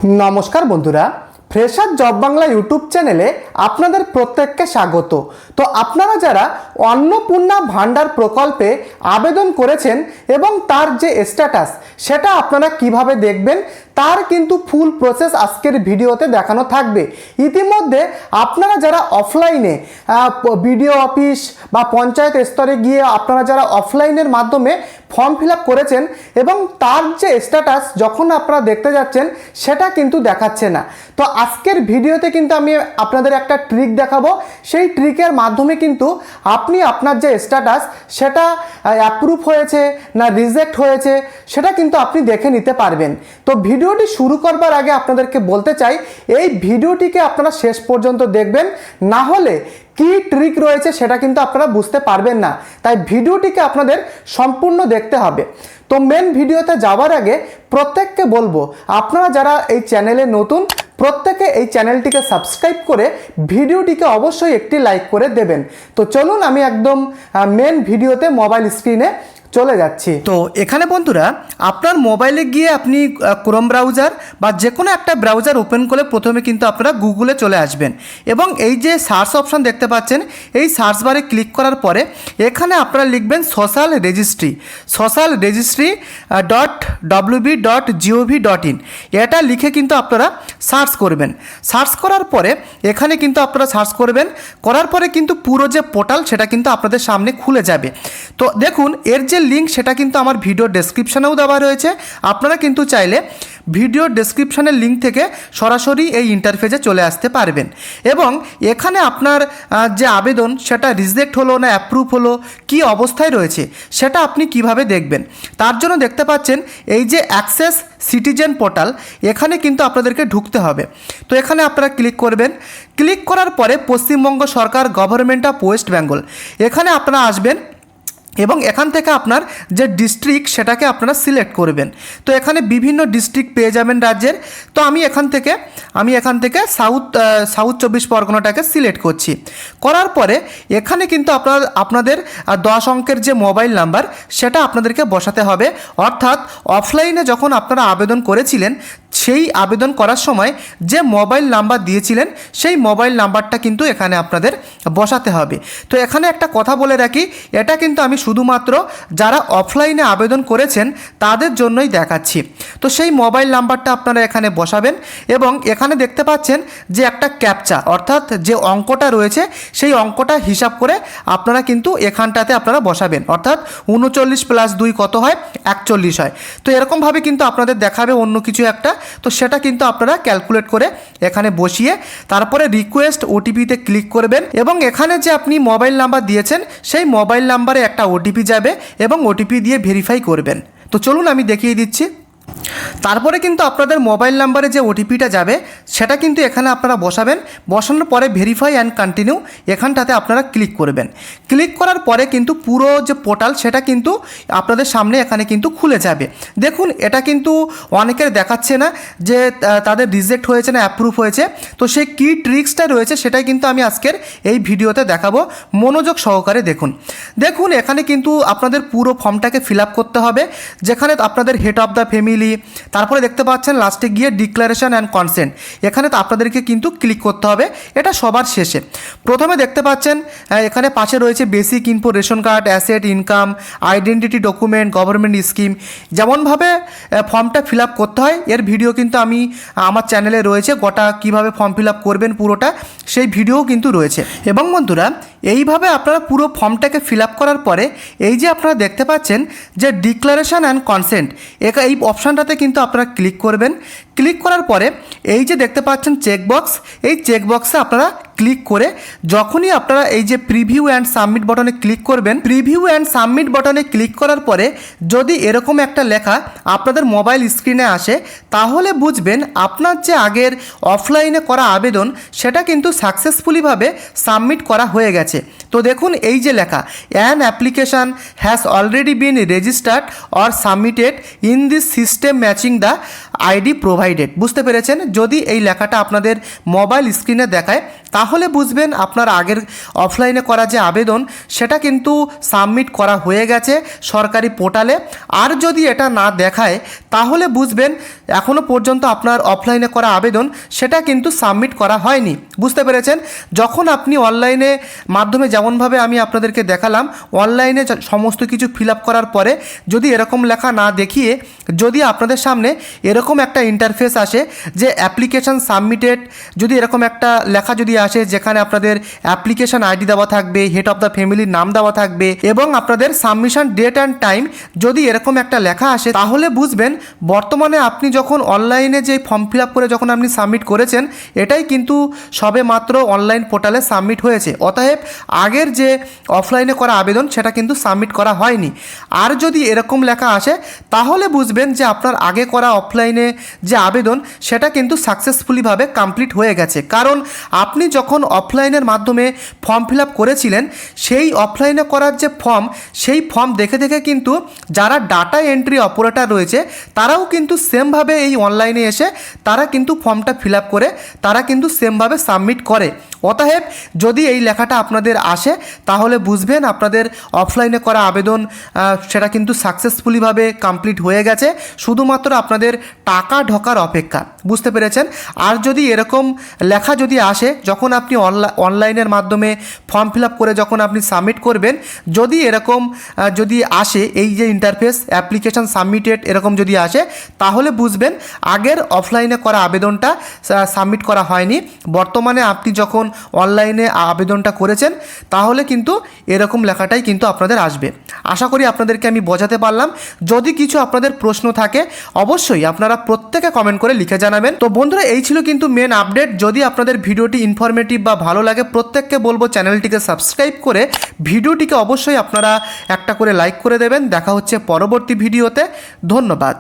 নমস্কার বন্ধুরা, fresher job Bangla YouTube চ্যানেলে আপনাদের প্রত্যেককে স্বাগত। তো আপনারা যারা অন্নপূর্ণা ভান্ডার প্রকল্পে আবেদন করেছেন এবং তার যে স্ট্যাটাস সেটা আপনারা কিভাবে দেখবেন তার কিন্তু ফুল প্রসেস আজকের ভিডিওতে দেখানো থাকবে। ইতিমধ্যে আপনারা যারা অফলাইনে বিডিও অফিস বা পঞ্চায়েত স্তরে গিয়ে আপনারা যারা অফলাইনের মাধ্যমে ফর্ম ফিল আপ করেছেন এবং তার যে স্ট্যাটাস যখন আপনারা দেখতে যাচ্ছেন সেটা কিন্তু দেখাচ্ছে না। তো আজকের ভিডিওতে কিন্তু আমি আপনাদের একটা ট্রিক দেখাবো। সেই ট্রিকের মাধ্যমে কিন্তু আপনি আপনার যে স্ট্যাটাস সেটা অ্যাপ্রুভ হয়েছে না রিজেক্ট হয়েছে সেটা কিন্তু আপনি দেখে নিতে পারবেন। তো ভিডিওটি শুরু করবার আগে আপনাদেরকে বলতে চাই, এই ভিডিওটিকে আপনারা শেষ পর্যন্ত দেখবেন, না হলে কি ট্রিক রয়েছে সেটা কিন্তু আপনারা বুঝতে পারবেন না। তাই ভিডিওটিকে আপনাদের সম্পূর্ণ দেখতে হবে। তো মেন ভিডিওতে যাওয়ার আগে প্রত্যেককে বলবো, আপনারা যারা এই চ্যানেলে নতুন প্রত্যেকে এই চ্যানেলটিকে সাবস্ক্রাইব করে ভিডিওটিকে অবশ্যই একটি লাইক করে দেবেন। তো চলুন আমি একদম মেন ভিডিওতে মোবাইল স্ক্রিনে চলে যাচ্ছি। তো এখানে বন্ধুরা আপনার মোবাইলে গিয়ে আপনি ক্রোম ব্রাউজার বা যে কোনো একটা ব্রাউজার ওপেন করে প্রথমে কিন্তু আপনারা গুগলে চলে আসবেন এবং এই যে সার্চ অপশান দেখতে পাচ্ছেন, এই সার্চ বারে ক্লিক করার পরে এখানে আপনারা লিখবেন সোশ্যাল রেজিস্ট্রি .wb.gov.in। এটা লিখে কিন্তু আপনারা সার্চ করবেন। সার্চ করার পরে এখানে কিন্তু আপনারা সার্চ করবেন, করার পরে কিন্তু পুরো যে পোর্টাল সেটা কিন্তু আপনাদের সামনে খুলে যাবে। তো দেখুন এর যে লিঙ্ক সেটা কিন্তু আমার ভিডিও ডেসক্রিপশানেও দেওয়া রয়েছে। আপনারা কিন্তু চাইলে ভিডিও ডেসক্রিপশানের লিঙ্ক থেকে সরাসরি এই ইন্টারফেসে চলে আসতে পারবেন এবং এখানে আপনার যে আবেদন সেটা রিজেক্ট হলো না অ্যাপ্রুভ হলো কি অবস্থায় রয়েছে সেটা আপনি কিভাবে দেখবেন। তার জন্য দেখতে পাচ্ছেন এই যে অ্যাক্সেস সিটিজেন পোর্টাল, এখানে কিন্তু আপনাদেরকে ঢুকতে হবে। তো এখানে আপনারা ক্লিক করবেন। ক্লিক করার পরে পশ্চিমবঙ্গ সরকার গভর্নমেন্ট অফ ওয়েস্ট বেঙ্গল এখানে আপনারা আসবেন এবং এখান থেকে আপনার যে ডিস্ট্রিক্ট সেটাকে আপনারা সিলেক্ট করবেন। তো এখানে বিভিন্ন ডিস্ট্রিক্ট পেয়ে যাবেন রাজ্যের। তো আমি এখান থেকে সাউথ 24 পরগনাটাকে সিলেক্ট করছি। করার পরে এখানে কিন্তু আপনাদের 10 অঙ্কের যে মোবাইল নাম্বার সেটা আপনাদেরকে বসাতে হবে। অর্থাৎ অফলাইনে যখন আপনারা আবেদন করেছিলেন সেই আবেদন করার সময় যে মোবাইল নাম্বার দিয়েছিলেন সেই মোবাইল নাম্বারটা কিন্তু এখানে আপনাদের বসাতে হবে। তো এখানে একটা কথা বলে রাখি, এটা কিন্তু আমি শুধুমাত্র যারা অফলাইনে আবেদন করেছেন তাদের জন্যই দেখাচ্ছি। তো সেই মোবাইল নাম্বারটা আপনারা এখানে বসাবেন এবং এখানে দেখতে পাচ্ছেন যে একটা ক্যাপচা অর্থাৎ যে অঙ্কটা রয়েছে সেই অঙ্কটা হিসাব করে আপনারা কিন্তু এখানটাতে আপনারা বসাবেন। অর্থাৎ 39 + 2 কত হয়? 41 হয়। তো এরকমভাবে কিন্তু আপনাদের দেখাবে অন্য কিছু একটা, তো সেটা কিন্তু আপনারা ক্যালকুলেট করে এখানে বসিয়ে তারপরে রিকোয়েস্ট ওটিপিতে ক্লিক করবেন এবং এখানে যে আপনি মোবাইল নাম্বার দিয়েছেন সেই মোবাইল নাম্বারে একটা ওটিপি যাবে এবং ওটিপি দিয়ে ভেরিফাই করবেন। তো চলুন আমি দেখিয়ে দিচ্ছি। তারপরে কিন্তু আপনাদের মোবাইল নাম্বারে যে ওটিপিটা যাবে সেটা কিন্তু এখানে আপনারা বসাবেন। বসানোর পরে ভেরিফাই অ্যান্ড কন্টিনিউ এখানটাতে আপনারা ক্লিক করবেন। ক্লিক করার পরে কিন্তু পুরো যে পোর্টাল সেটা কিন্তু আপনাদের সামনে এখানে কিন্তু খুলে যাবে। দেখুন এটা কিন্তু অনেকের দেখাচ্ছে না যে তাদের রিজেক্ট হয়েছে না অ্যাপ্রুভ হয়েছে। তো সেই কী ট্রিক্সটা রয়েছে সেটাই কিন্তু আমি আজকের এই ভিডিওতে দেখাবো। মনোযোগ সহকারে দেখুন এখানে কিন্তু আপনাদের পুরো ফর্মটাকে ফিল আপ করতে হবে, যেখানে আপনাদের হেড অফ দ্য ফ্যামিলি, তারপরে দেখতে পাচ্ছেন লাস্টে গিয়ে ডিক্লারেশন অ্যান্ড কনসেন্ট এখানে তো আপনাদেরকে কিন্তু ক্লিক করতে হবে। এটা সবার শেষে। প্রথমে দেখতে পাচ্ছেন এখানে পাশে রয়েছে basic info, ration card, asset, income, identity document, government scheme. যেমনভাবে ফর্মটা ফিল আপ করতে হয় এর ভিডিও কিন্তু আমি আমার চ্যানেলে রয়েছে, গোটা কীভাবে ফর্ম ফিল আপ করবেন পুরোটা সেই ভিডিও কিন্তু রয়েছে। এবং বন্ধুরা এইভাবে আপনারা পুরো ফর্মটাকে ফিল আপ করার পরে এই যে আপনারা দেখতে পাচ্ছেন যে ডিক্লারেশন অ্যান্ড কনসেন্ট এই অপশানটাতে কিন্তু আপনারা ক্লিক করবেন। ক্লিক করার পরে এই যে দেখতে পাচ্ছেন চেকবক্স, এই চেকবক্সে আপনারা ক্লিক করে যখনই আপনারা এই যে প্রিভিউ অ্যান্ড সাবমিট বাটনে ক্লিক করবেন, প্রিভিউ অ্যান্ড সাবমিট বাটনে ক্লিক করার পরে যদি এরকম একটা লেখা আপনাদের মোবাইল স্ক্রিনে আসে তাহলে বুঝবেন আপনার যে আগের অফলাইনে করা আবেদন সেটা কিন্তু সাকসেসফুলিভাবে সাবমিট করা হয়ে গেছে। তো দেখুন এই যে লেখা an application has already been registered or submitted in this system matching the ID provided. বুঝতে পেরেছেন? যদি এই লেখাটা আপনাদের মোবাইল স্ক্রিনে দেখায় তাহলে বুঝবেন আপনার আগের অফলাইনে করা যে আবেদন সেটা কিন্তু সাবমিট করা হয়ে গেছে সরকারি পোর্টালে। আর যদি এটা না দেখায় তাহলে বুঝবেন এখনও পর্যন্ত আপনার অফলাইনে করা আবেদন সেটা কিন্তু সাবমিট করা হয়নি। বুঝতে পেরেছেন? যখন আপনি অনলাইনে মাধ্যমে যেমনভাবে আমি আপনাদেরকে দেখালাম, অনলাইনে সমস্ত কিছু ফিল আপ করার পরে যদি এরকম লেখা না দেখিয়ে যদি আপনাদের সামনে এরকম একটা ইন্টারফেস আসে যে অ্যাপ্লিকেশান সাবমিটেড, যদি এরকম একটা লেখা যদি আসে যেখানে আপনাদের অ্যাপ্লিকেশান আইডি দেওয়া থাকবে, হেড অফ দ্য ফ্যামিলির নাম দেওয়া থাকবে এবং আপনাদের সাবমিশন ডেট অ্যান্ড টাইম, যদি এরকম একটা লেখা আসে তাহলে বুঝবেন বর্তমানে আপনি যখন অনলাইনে যে ফর্ম ফিল আপ করে যখন আপনি সাবমিট করেছেন এটাই কিন্তু সবে মাত্র অনলাইন পোর্টালে সাবমিট হয়েছে। অতএব আগের যে অফলাইনে করা আবেদন সেটা কিন্তু সাবমিট করা হয়নি। আর যদি এরকম লেখা আসে তাহলে বুঝবেন যে আপনার আগে করা অফলাইনে যে আবেদন সেটা কিন্তু সাকসেসফুলিভাবে কমপ্লিট হয়ে গেছে। কারণ আপনি যখন অফলাইনের মাধ্যমে ফর্ম ফিল আপ করেছিলেন সেই অফলাইনে করার যে ফর্ম, সেই ফর্ম দেখে দেখে কিন্তু যারা ডাটা এন্ট্রি অপারেটর রয়েছে তারাও কিন্তু সেমভাবে এই অনলাইনে এসে তারা কিন্তু ফর্মটা ফিল আপ করে তারা কিন্তু সেমভাবে সাবমিট করে। অতএব যদি এই লেখাটা আপনাদের আসে তাহলে বুঝবেন আপনাদের অফলাইনে করা আবেদন সেটা কিন্তু সাকসেসফুলিভাবে কমপ্লিট হয়ে গেছে, শুধুমাত্র আপনাদের টাকা ঢোকার অপেক্ষা। বুঝতে পেরেছেন? আর যদি এরকম লেখা যদি আসে যখন আপনি অনলাইনের মাধ্যমে ফর্ম ফিল আপ করে যখন আপনি সাবমিট করবেন, যদি এরকম যদি আসে এই যে ইন্টারফেস অ্যাপ্লিকেশান সাবমিটেড এরকম যদি আসে তাহলে বুঝবেন আগের অফলাইনে করা আবেদনটা সাবমিট করা হয়নি। বর্তমানে আপনি যখন অনলাইনে আবেদনটা করেছেন তাহলে কিন্তু এরকম লেখাটাই কিন্তু আপনাদের আসবে। আশা করি আপনাদেরকে আমি বোঝাতে পারলাম। যদি কিছু আপনাদের প্রশ্ন থাকে অবশ্যই আপনারা প্রত্যেকে কমেন্ট করে লিখে জানাবেন। তো বন্ধুরা, এই ছিল কিন্তু মেন আপডেট। যদি আপনাদের ভিডিওটি ইনফরমেটিভ বা ভালো লাগে প্রত্যেককে বলবো চ্যানেলটিকে সাবস্ক্রাইব করে ভিডিওটিকে অবশ্যই আপনারা একটা করে লাইক করে দেবেন। দেখা হচ্ছে পরবর্তী ভিডিওতে। ধন্যবাদ।